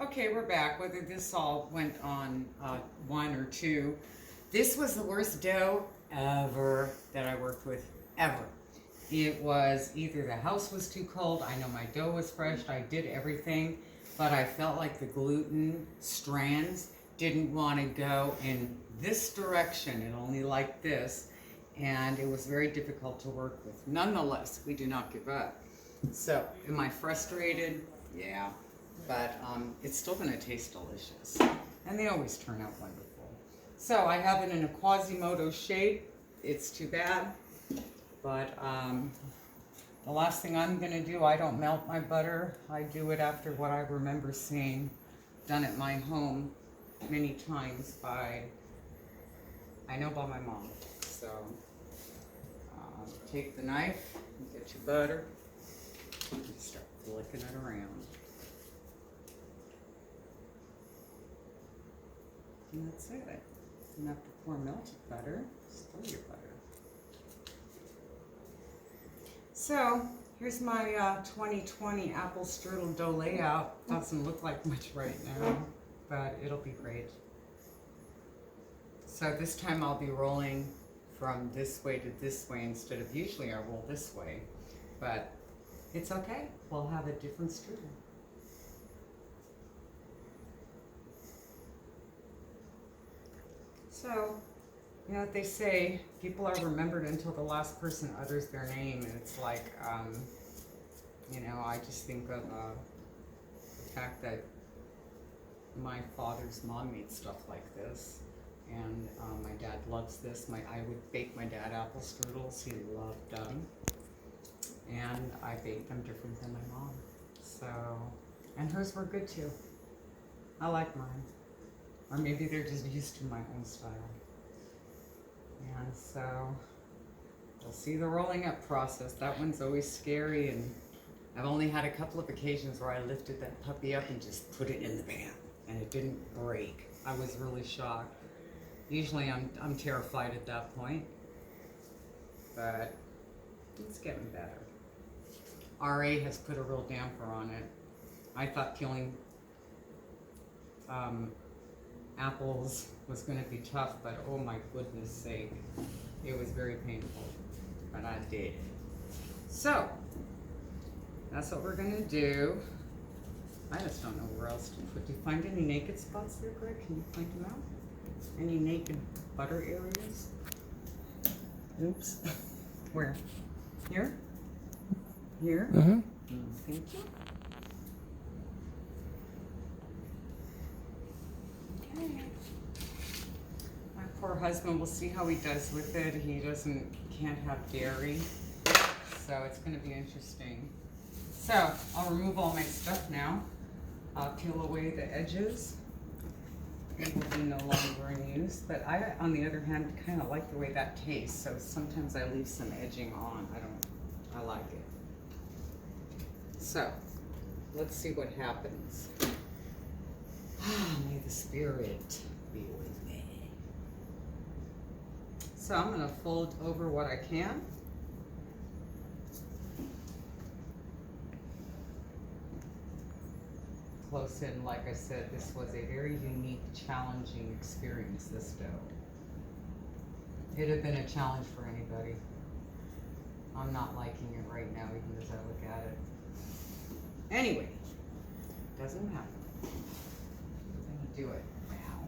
Okay, we're back. Whether this all went on one or two, this was the worst dough ever that I worked with, ever. It was either the house was too cold, I know my dough was fresh, I did everything, but I felt like the gluten strands didn't want to go in this direction, it only like this, and it was very difficult to work with. Nonetheless, we do not give up. So, am I frustrated? Yeah, but it's still going to taste delicious, and they always turn out wonderful. So I have it in a Quasimodo shape. It's too bad, but the last thing I'm going to do, I don't melt my butter. I do it after what I remember seeing done at my home many times by, I know by my mom. So take the knife, get your butter, and start flicking it around. And that's it. You don't have to pour melted butter, just throw your butter. So, here's my 2020 apple strudel dough layout. Doesn't look like much right now, but it'll be great. So this time I'll be rolling from this way to this way instead of usually I roll this way, but it's okay. We'll have a different strudel. So, you know what they say, people are remembered until the last person utters their name, and it's like, you know, I just think of the fact that my father's mom made stuff like this, and my dad loves this. I would bake my dad apple strudels, he loved them, and I baked them different than my mom. So, and hers were good too. I like mine. Or maybe they're just used to my own style. And so, we'll see the rolling up process. That one's always scary, and I've only had a couple of occasions where I lifted that puppy up and just put it in the pan, and it didn't break. I was really shocked. Usually I'm terrified at that point, but it's getting better. RA has put a real damper on it. I thought peeling apples was going to be tough, but oh my goodness sake, it was very painful, but I did it. So, that's what we're going to do. I just don't know where else to put. Do you find any naked spots there, Greg? Can you point them out? Any naked butter areas? Oops. Where? Here? Here? Mm-hmm. Thank you. Okay. My poor husband, we'll see how he does with it. He can't have dairy, so it's going to be interesting. So, I'll remove all my stuff now. I'll peel away the edges. It will be no longer in use, but I, on the other hand, kind of like the way that tastes, so sometimes I leave some edging on. I like it. So, let's see what happens. May the spirit be with me. So I'm going to fold over what I can. Close in, like I said, this was a very unique, challenging experience, this dough. It'd have been a challenge for anybody. I'm not liking it right now, even as I look at it. Anyway, doesn't matter. I'm gonna do it now.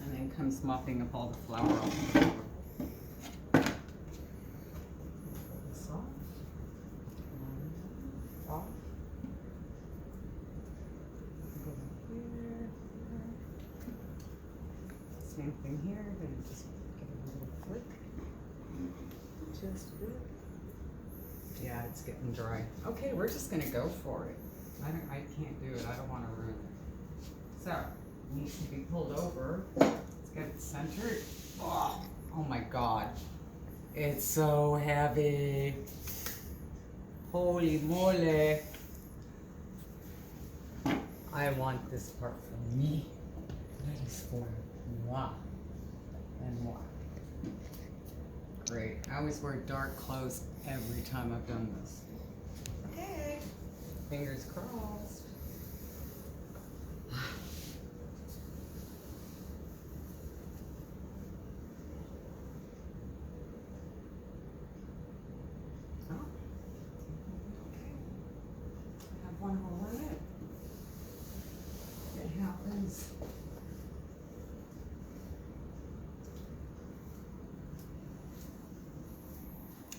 And then comes mopping up all the flour off the floor. Same thing here, gonna just give it a little flick. Just a bit. Yeah, it's getting dry. Okay, we're just gonna go for it. I can't do it, I don't wanna ruin it. So, it needs to be pulled over. Let's get it centered. Oh my God. It's so heavy. Holy moly. I want this part for me. That is for moi and moi. Great. I always wear dark clothes every time I've done this. Okay. Fingers crossed. Oh. Okay. Have one hole in it. It happens.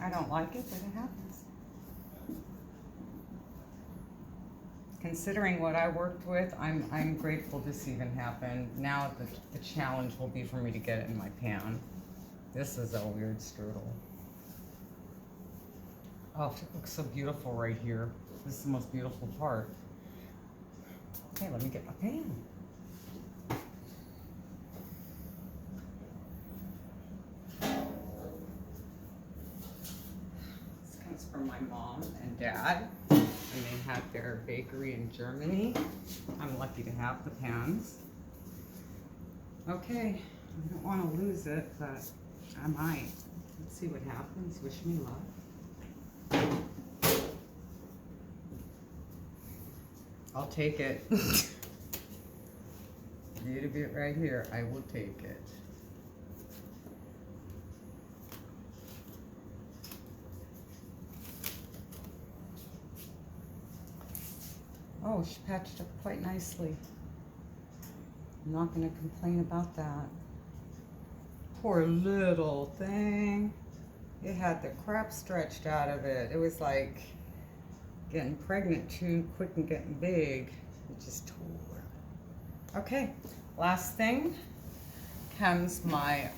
I don't like it, but it happens. Considering what I worked with, I'm grateful this even happened. Now the challenge will be for me to get it in my pan. This is a weird strudel. Oh, it looks so beautiful right here. This is the most beautiful part. Okay, let me get my pan. This comes from my mom and dad, and they had their bakery in Germany. I'm lucky to have the pans. Okay, I don't want to lose it, but I might. Let's see what happens. Wish me luck. I'll take it. Need a bit right here. I will take it. Oh, she patched up quite nicely. I'm not going to complain about that. Poor little thing. It had the crap stretched out of it. It was like getting pregnant too quick and getting big. It just tore. Okay, last thing comes my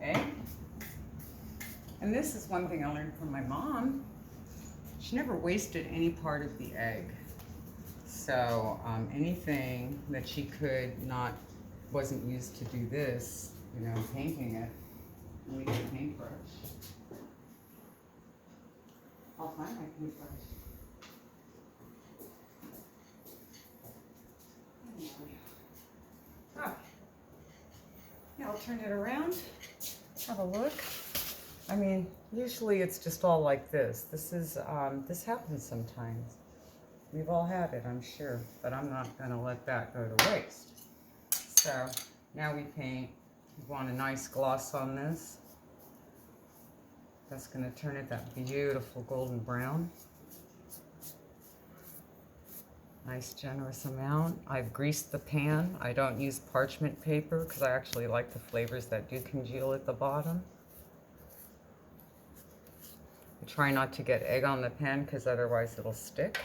egg. And this is one thing I learned from my mom. She never wasted any part of the egg. So anything that she wasn't used to do this, you know, painting it, let me get a paintbrush. I'll find my paintbrush. Oh. Yeah, I'll turn it around, have a look. I mean, usually it's just all like this. This happens sometimes. We've all had it, I'm sure, but I'm not gonna let that go to waste. So now we paint. We want a nice gloss on this. That's gonna turn it that beautiful golden brown. Nice generous amount. I've greased the pan. I don't use parchment paper because I actually like the flavors that do congeal at the bottom. I try not to get egg on the pan because otherwise it'll stick.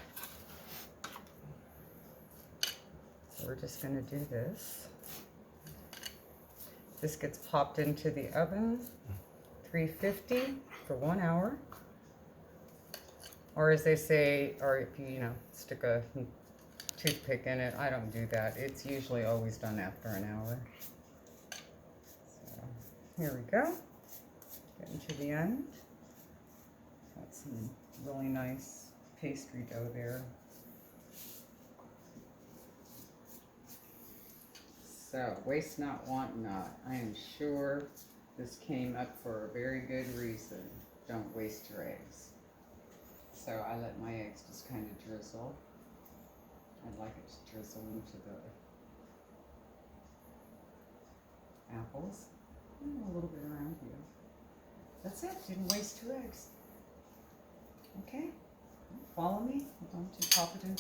So we're just going to do this. This gets popped into the oven, 350 for 1 hour. Or as they say, or if you stick a toothpick in it, I don't do that. It's usually always done after an hour. So here we go. Getting to the end. Got some really nice pastry dough there. So, waste not, want not. I am sure this came up for a very good reason. Don't waste your eggs. So I let my eggs just kind of drizzle. I'd like it to drizzle into the apples. And a little bit around here. That's it. Didn't waste 2 eggs. Okay. Follow me. I'm going to pop it in.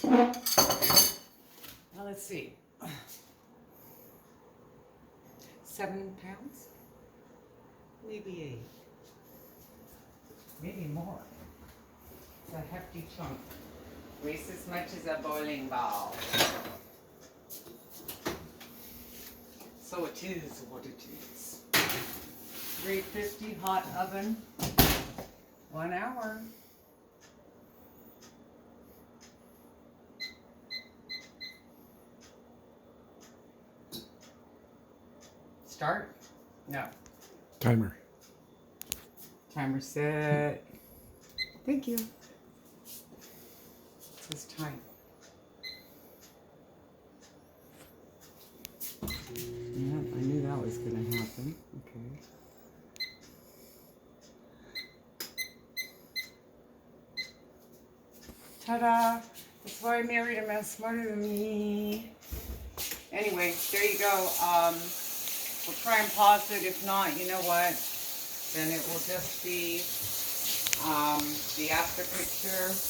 Now let's see. 7 pounds? Maybe 8. Maybe more. It's a hefty chunk. Weighs as much as a bowling ball. So it is what it is. 350 hot oven. 1 hour. Start? No. Timer. Timer set. Thank you. It says time. Yeah, I knew that was going to happen. Okay. Ta-da! That's why I married a man smarter than me. Anyway, there you go. We'll try and pause it. If not, you know what? Then it will just be the after picture.